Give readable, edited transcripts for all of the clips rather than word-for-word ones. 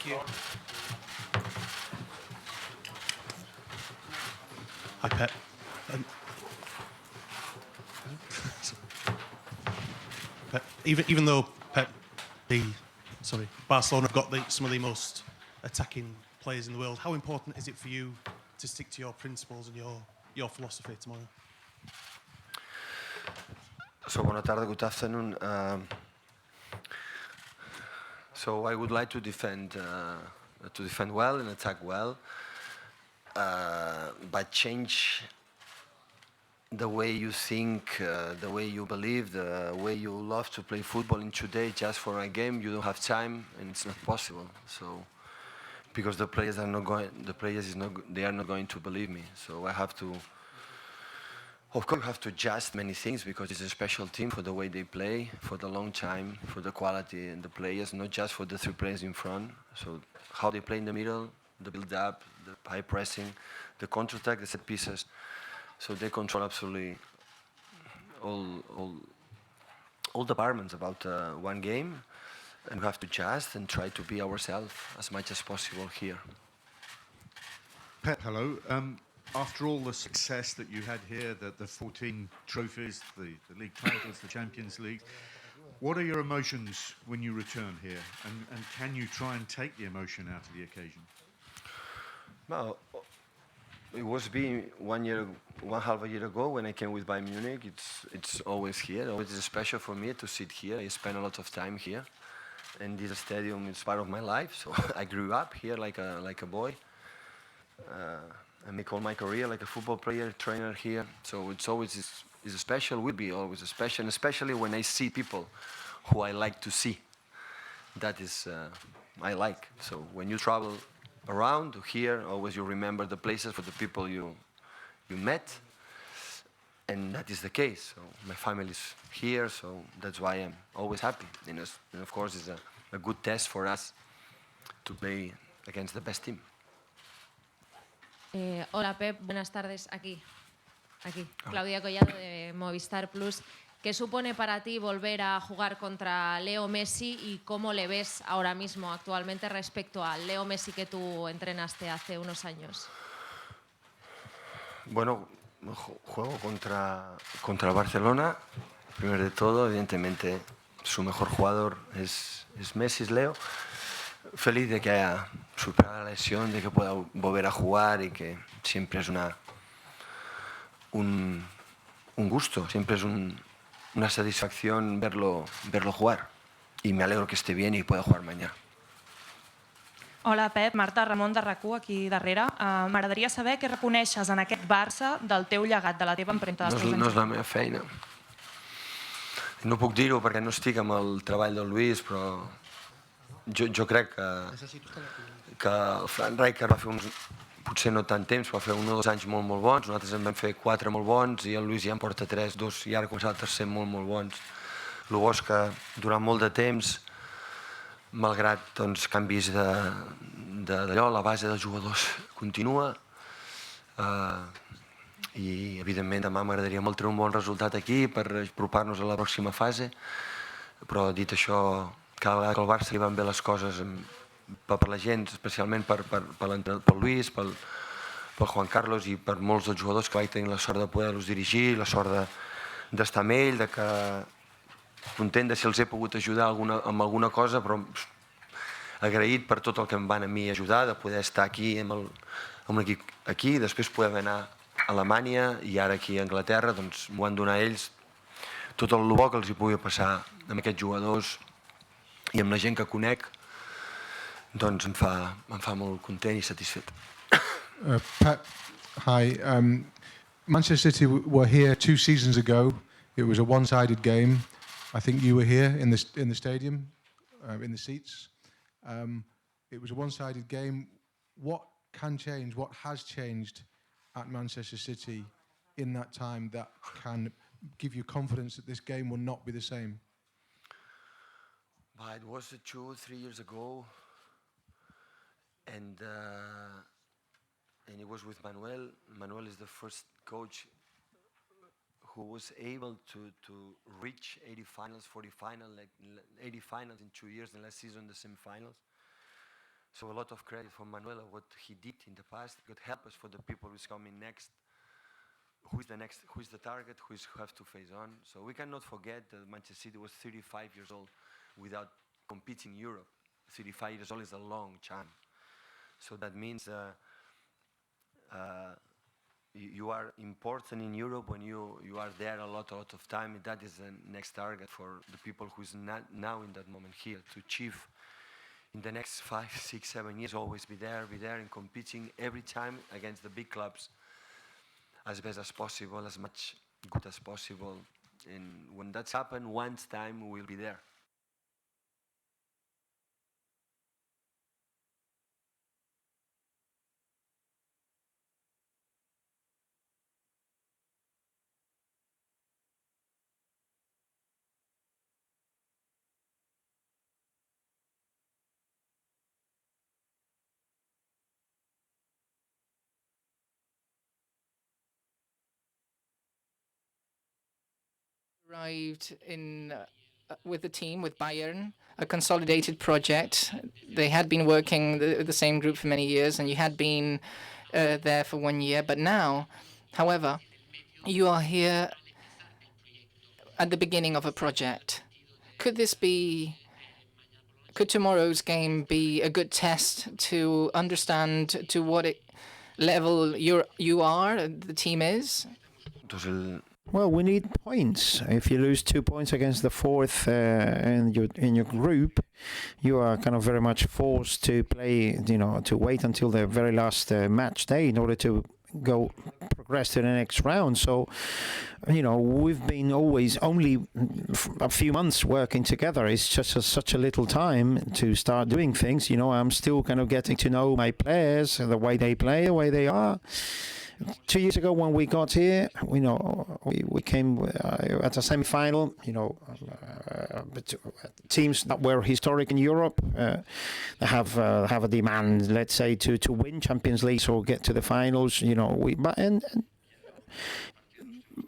you. Hi, Pep. Pep, even though Barcelona have got some of the most attacking players in the world, how important is it for you to stick to your principles and your philosophy tomorrow? So, buona tarda, good afternoon. So I would like to defend well and attack well, but change the way you think, the way you believe, the way you love to play football in today just for a game. You don't have time, and it's not possible. So because the players are not going to believe me. So I have to. Of course, you have to adjust many things because it's a special team for the way they play, for the long time, for the quality and the players, not just for the three players in front. So how they play in the middle, the build-up, the high pressing, the counter-attack, the set pieces. So they control absolutely all departments about one game, and we have to adjust and try to be ourselves as much as possible here. Pep, hello. After all the success that you had here, the 14 trophies, the league titles, the Champions League, what are your emotions when you return here? And can you try and take the emotion out of the occasion? Well, it was being 1.5 years ago when I came with Bayern Munich. It's always here. Always is special for me to sit here. I spend a lot of time here, and this stadium is part of my life. So I grew up here like a boy. I make all my career like a football player, trainer here. So it's always is special. Will be always special, and especially when I see people who I like to see. That is I like. So when you travel around here, always you remember the places for the people you met, and that is the case. So my family is here, so that's why I'm always happy. And of course, it's a good test for us to play against the best team. Hola Pep, buenas tardes. Aquí. Claudia Collado de Movistar Plus. ¿Qué supone para ti volver a jugar contra Leo Messi y cómo le ves ahora mismo, actualmente, respecto al Leo Messi que tú entrenaste hace unos años? Bueno, juego contra Barcelona. Primero de todo, evidentemente, su mejor jugador es Messi, es Leo. Feliz de que haya superado la lesión, de que pueda volver a jugar y que siempre es un gusto, siempre es una satisfacción verlo jugar. Y me alegro que esté bien y pueda jugar mañana. Hola Pep, Marta Ramon de RAC1 aquí darrere. M'agradaria saber què reconeixes en aquest Barça del teu llegat, de la teva empremta després No és la meva feina. No puc dir-ho perquè no estic amb el treball del Luis, però jo crec que el Frank Rijkaard va fer potser no tant temps, va fer 1 o 2 anys molt bons, nosaltres en vam fer 4 molt bons i el Luis ja en porta 3, 2 i ara començava el tercer molt bons. El bo és que durant molt de temps, malgrat canvis d'allò, la base dels jugadors continua i evidentment demà m'agradaria molt treure un bon resultat aquí per apropar-nos a la pròxima fase, però dit això, cada vegada que al Barça li van bé les coses per la gent, especialment pel Luis, pel Juan Carlos i per molts dels jugadors que vaig tenir la sort de poder-los dirigir, la sort d'estar amb ell, content de si els he pogut ajudar amb alguna cosa, però agraït per tot el que em van a mi ajudar, de poder estar aquí amb l'equip aquí, després poder anar a Alemanya i ara aquí a Anglaterra, doncs m'ho van donar ells, tot el bo que els hi pugui passar amb aquests jugadors i amb la gent que conec, doncs em fa molt content i satisfet. Pep, hi. Manchester City were here 2 seasons ago. It was a one-sided game. I think you were here in the stadium, in the seats. It was a one-sided game. What can change? What has changed at Manchester City in that time that can give you confidence that this game will not be the same? It was 2 or 3 years ago, and it was with Manuel. Manuel is the first coach who was able to reach 80 finals, 40 finals, like 80 finals in 2 years, and last season the semi-finals. So a lot of credit for Manuela, what he did in the past, could help us for the people who's coming next. Who's the target, who have to face on. So we cannot forget that Manchester City was 35 years old without competing in Europe. 35 years old is a long time. So that means you are important in Europe when you are there a lot of time. That is the next target for the people who's not now in that moment here to achieve in the next 5, 6, 7 years, always be there and competing every time against the big clubs as best as possible, as much good as possible. And when that's happened, once time we'll be there. Arrived in with the team, with Bayern, a consolidated project. They had been working the same group for many years, and you had been there for 1 year. But now, however, you are here at the beginning of a project. Could tomorrow's game be a good test to understand to what level you are, the team is? Well, we need points. If you lose 2 points against the fourth in your group, you are kind of very much forced to play, to wait until the very last match day in order to progress to the next round. So, we've been always only a few months working together. It's just such a little time to start doing things. I'm still kind of getting to know my players, the way they play, the way they are. 2 years ago, when we got here, we came at a semi-final. Teams that were historic in Europe have a demand, let's say, to win Champions League or get to the finals.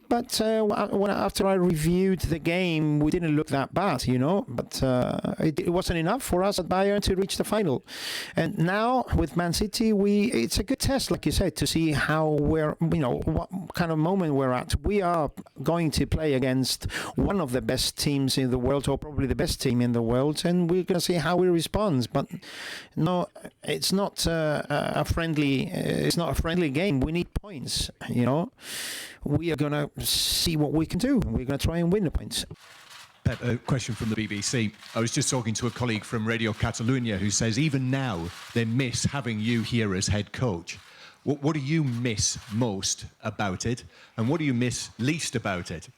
But after I reviewed the game, we didn't look that bad, But it wasn't enough for us at Bayern to reach the final. And now with Man City, it's a good test, like you said, to see how what kind of moment we're at. We are going to play against one of the best teams in the world, or probably the best team in the world, and we're going to see how he responds. But no, it's not a friendly game. We need points, We are going to see what we can do. We're going to try and win the points. Pep, a question from the BBC. I was just talking to a colleague from Radio Catalunya who says even now they miss having you here as head coach. What do you miss most about it, and what do you miss least about it?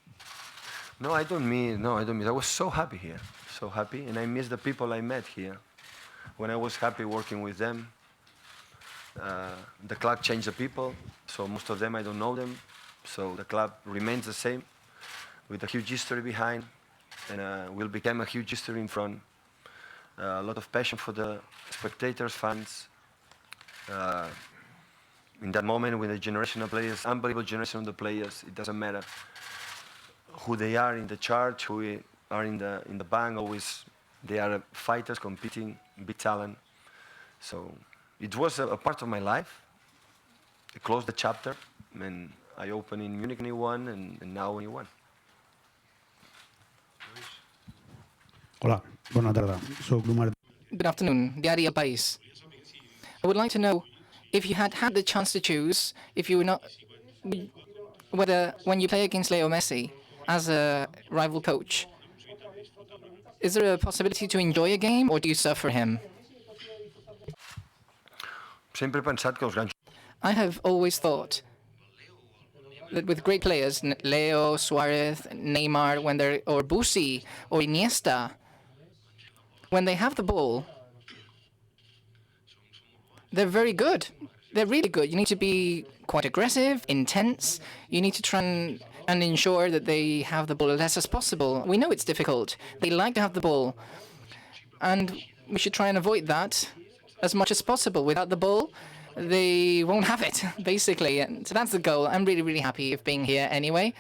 No, I don't miss. I was so happy here, so happy, and I miss the people I met here. When I was happy working with them, the club changed the people, so most of them I don't know them. So the club remains the same, with a huge history behind, and will become a huge history in front. A lot of passion for the spectators, fans. In that moment, with the generation of players, unbelievable generation of the players, it doesn't matter who they are in the church, who are in the bank. Always, they are fighters competing, big talent. So it was a part of my life. I closed the chapter, and I opened in Munich when he won, and now when he won. Hola, bona tarda. Soc l'Omar. Good afternoon, Diario País. I would like to know if you had the chance to choose, if you were not, whether when you play against Leo Messi as a rival coach, is there a possibility to enjoy a game, or do you suffer him? I have always thought that with great players, Leo, Suarez, Neymar, or Bussi, or Iniesta, when they have the ball, they're very good. They're really good. You need to be quite aggressive, intense. You need to try and ensure that they have the ball as less as possible. We know it's difficult. They like to have the ball. And we should try and avoid that as much as possible. Without the ball, they won't have it, basically. And so that's the goal. I'm really, really happy of being here anyway.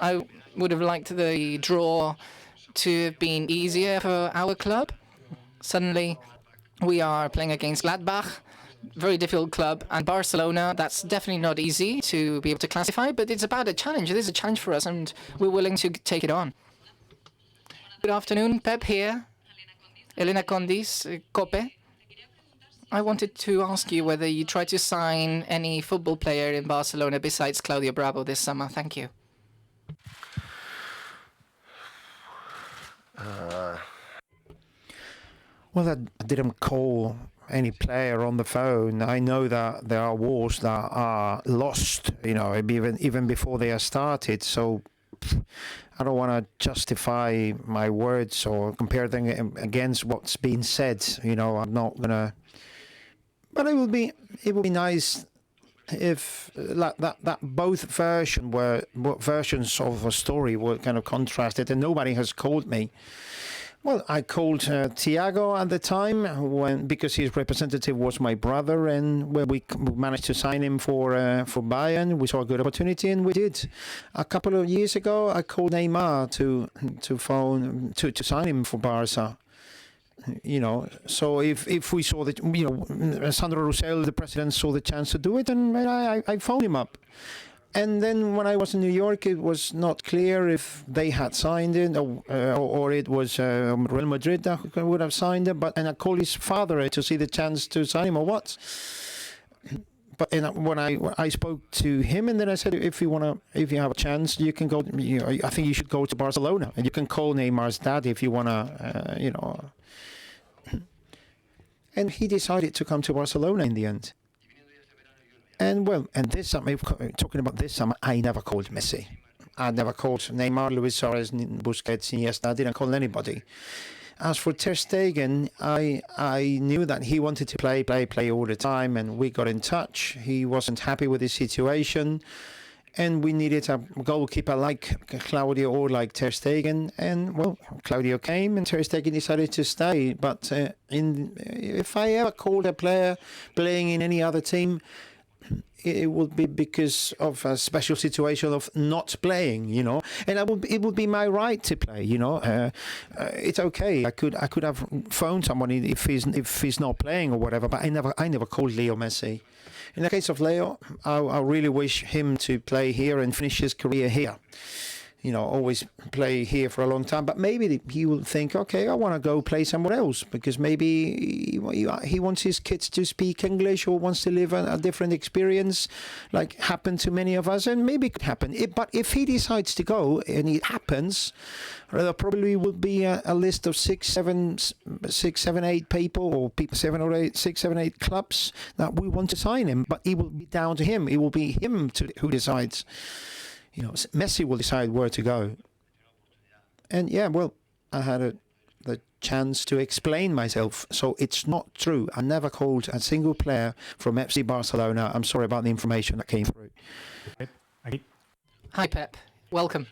I would have liked the draw to have been easier for our club. Suddenly, We are playing against Gladbach, very difficult club, and Barcelona. That's definitely not easy to be able to classify, but it's about a challenge. It is a challenge for us, and we're willing to take it on. Good afternoon, Pep here. Elena Condis, COPE. I wanted to ask you whether you tried to sign any football player in Barcelona besides Claudio Bravo this summer. Thank you. Well, I didn't call any player on the phone. I know that there are wars that are lost, even before they are started. So I don't want to justify my words or compare them against what's being said. I'm not gonna. But it would be nice if that both versions of a story were kind of contrasted, and nobody has called me. Well, I called Thiago at the time because his representative was my brother, and when we managed to sign him for Bayern, we saw a good opportunity, and we did. A couple of years ago, I called Neymar to sign him for Barça. So if we saw that, Sandro Roussel, the president, saw the chance to do it, and I phoned him up. And then when I was in New York, it was not clear if they had signed it or it was Real Madrid that would have signed it. And I called his father to see the chance to sign him or what. But when I spoke to him, and then I said, if you have a chance, you can go. I think you should go to Barcelona, and you can call Neymar's dad if you wanna, And he decided to come to Barcelona in the end. And this summer, talking about this summer, I never called Messi. I never called Neymar, Luis Suarez, Busquets, Iniesta. I didn't call anybody. As for Ter Stegen, I knew that he wanted to play all the time, and we got in touch. He wasn't happy with his situation, and we needed a goalkeeper like Claudio or like Ter Stegen. And Claudio came, and Ter Stegen decided to stay. But if I ever called a player playing in any other team, it would be because of a special situation of not playing, and it would be my right to play, It's okay. I could have phoned someone if he's not playing or whatever, but I never called Leo Messi. In the case of Leo, I really wish him to play here and finish his career here. Always play here for a long time. But maybe he will think, okay, I want to go play somewhere else, because maybe he wants his kids to speak English or wants to live a different experience, like happened to many of us, and maybe it could happen. But if he decides to go and it happens, there probably will be a list of 6, 7, 8 people, or 6, 7, 8 clubs that we want to sign him. But it will be down to him. It will be him who decides. Messi will decide where to go. And I had the chance to explain myself. So it's not true. I never called a single player from FC Barcelona. I'm sorry about the information that came through. Hi, Pep. Welcome.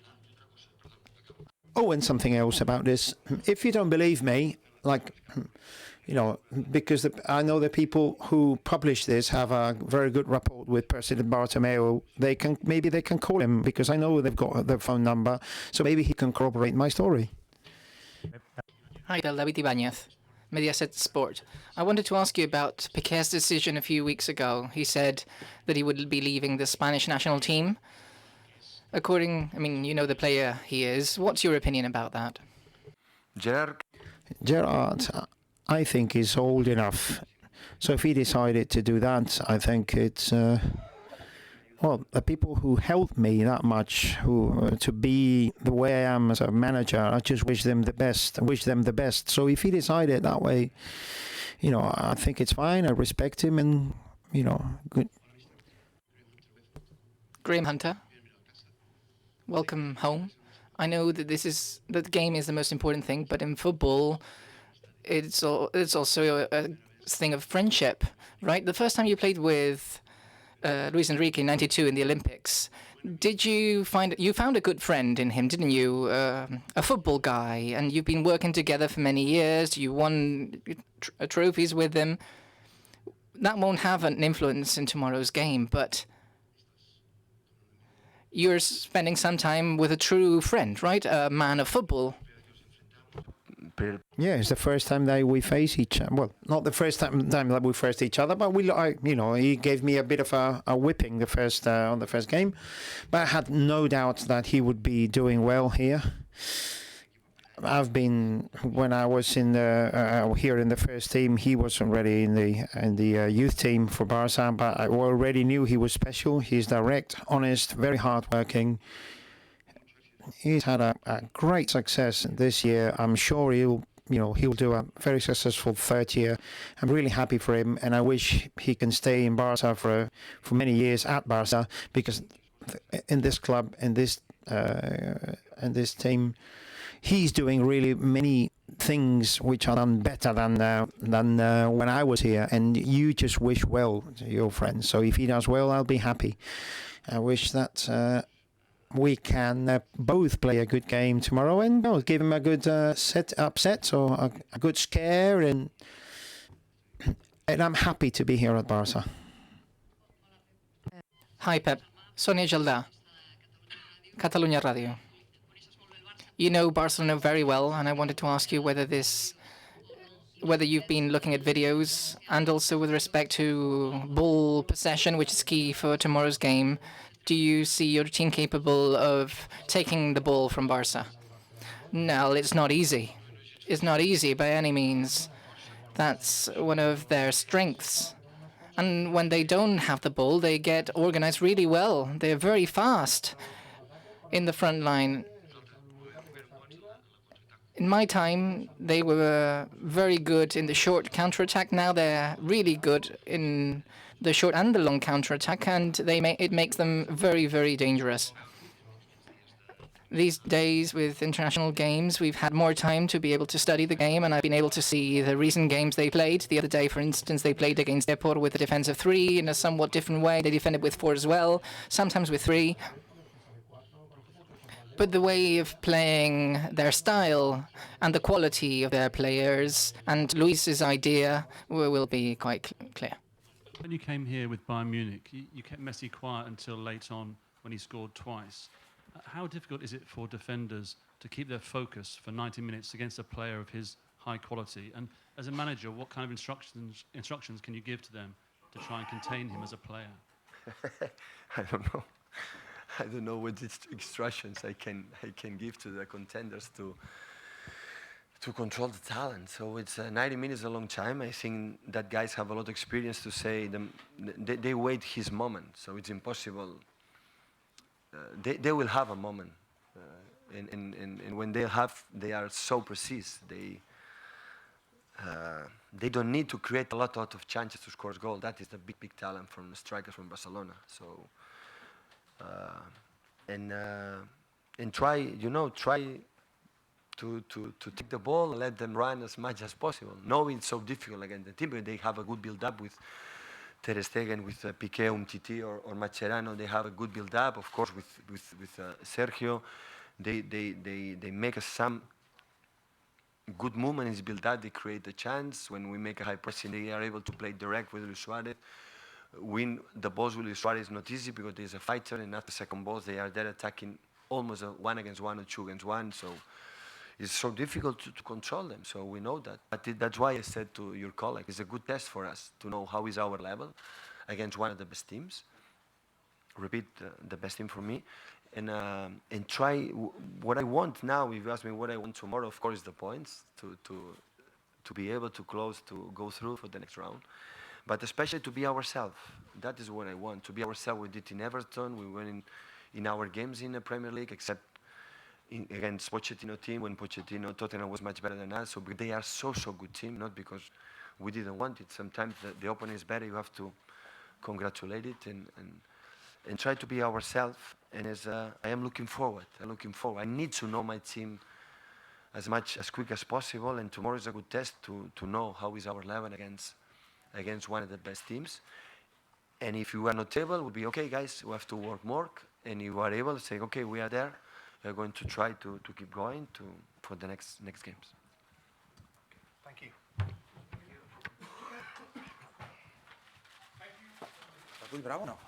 Oh, and something else about this. If you don't believe me, because I know the people who publish this have a very good rapport with President Bartomeu. Maybe they can call him, because I know they've got their phone number, so maybe he can corroborate my story. Hi, David Ibanez, Mediaset Sport. I wanted to ask you about Piqué's decision a few weeks ago. He said that he would be leaving the Spanish national team. The player he is. What's your opinion about that? Gerard, I think he's old enough. So if he decided to do that, I think it's the people who helped me that much, to be the way I am as a manager, I just wish them the best. So if he decided that way, I think it's fine. I respect him, and good. Graham Hunter, welcome home. I know that the game is the most important thing, but in football, it's also a thing of friendship, right? The first time you played with Luis Enrique in '92 in the Olympics, did you found a good friend in him, didn't you? A football guy, and you've been working together for many years. You won trophies with him. That won't have an influence in tomorrow's game, but you're spending some time with a true friend, right? A man of football. Yeah, it's the first time that we face each other. Well, not the first time that we faced each other, but he gave me a bit of a whipping on the first game. But I had no doubt that he would be doing well here. When I was in here in the first team, he was already in the youth team for Barça, but I already knew he was special. He's direct, honest, very hardworking. He's had a great success this year. I'm sure he'll do a very successful third year. I'm really happy for him, and I wish he can stay in Barça for many years at Barça, because in this club, in this team, he's doing really many things which are done better than when I was here. And you just wish well to your friend. So if he does well, I'll be happy. I wish that we can both play a good game tomorrow and give him a good upset or a good scare. And I'm happy to be here at Barça. Hi, Pep. Sonia Jaldà, Catalunya Radio. You know Barcelona very well, and I wanted to ask you whether you've been looking at videos, and also with respect to ball possession, which is key for tomorrow's game. Do you see your team capable of taking the ball from Barça? No, it's not easy. It's not easy by any means. That's one of their strengths. And when they don't have the ball, they get organized really well. They're very fast in the front line. In my time, they were very good in the short counter-attack. Now they're really good in the short and the long counter-attack, and it makes them very, very dangerous. These days, with international games, we've had more time to be able to study the game, and I've been able to see the recent games they played. The other day, for instance, they played against Depor with a defense of 3 in a somewhat different way. They defended with 4 as well, sometimes with 3. But the way of playing, their style, and the quality of their players, and Luis's idea will be quite clear. When you came here with Bayern Munich, you kept Messi quiet until late on when he scored twice. How difficult is it for defenders to keep their focus for 90 minutes against a player of his high quality? And as a manager, what kind of instructions can you give to them to try and contain him as a player? I don't know what instructions I can give to the contenders to control the talent. So it's 90 minutes is a long time. I think that guys have a lot of experience to say they wait his moment. So it's impossible. They will have a moment, and when they are so precise. They don't need to create a lot of chances to score a goal. That is the big talent from the strikers from Barcelona. So. And try to take the ball and let them run as much as possible. Knowing it's so difficult against the team, but they have a good build-up with Ter Stegen, with Piqué, Umtiti, or Mascherano. They have a good build-up, of course, with Sergio. They make some good movements build-up. They create a chance. When we make a high pressing, they are able to play direct with Luis Suarez. Win the balls with Luis Suarez is not easy because there's a fighter, and after second balls they are there attacking almost a 1-against-1 or 2-against-1. So it's so difficult to control them. So we know that. But that's why I said to your colleague, it's a good test for us to know how is our level against one of the best teams. Repeat, the best team for me, and try what I want now. If you ask me what I want tomorrow, of course, the points to be able to go through for the next round. But especially to be ourselves. That is what I want, to be ourselves. We did in Everton, we went in our games in the Premier League, except against Pochettino team, when Tottenham was much better than us. So they are so good team, not because we didn't want it. Sometimes the opponent is better, you have to congratulate it and try to be ourselves. And I am looking forward. I need to know my team as quick as possible, and tomorrow is a good test to know how is our level against one of the best teams. And if you are not able, we'll be okay, guys, we have to work more. And you are able to say, okay, we are there. We're going to try to keep going for the next games. Thank you. Muy bravo, ¿no?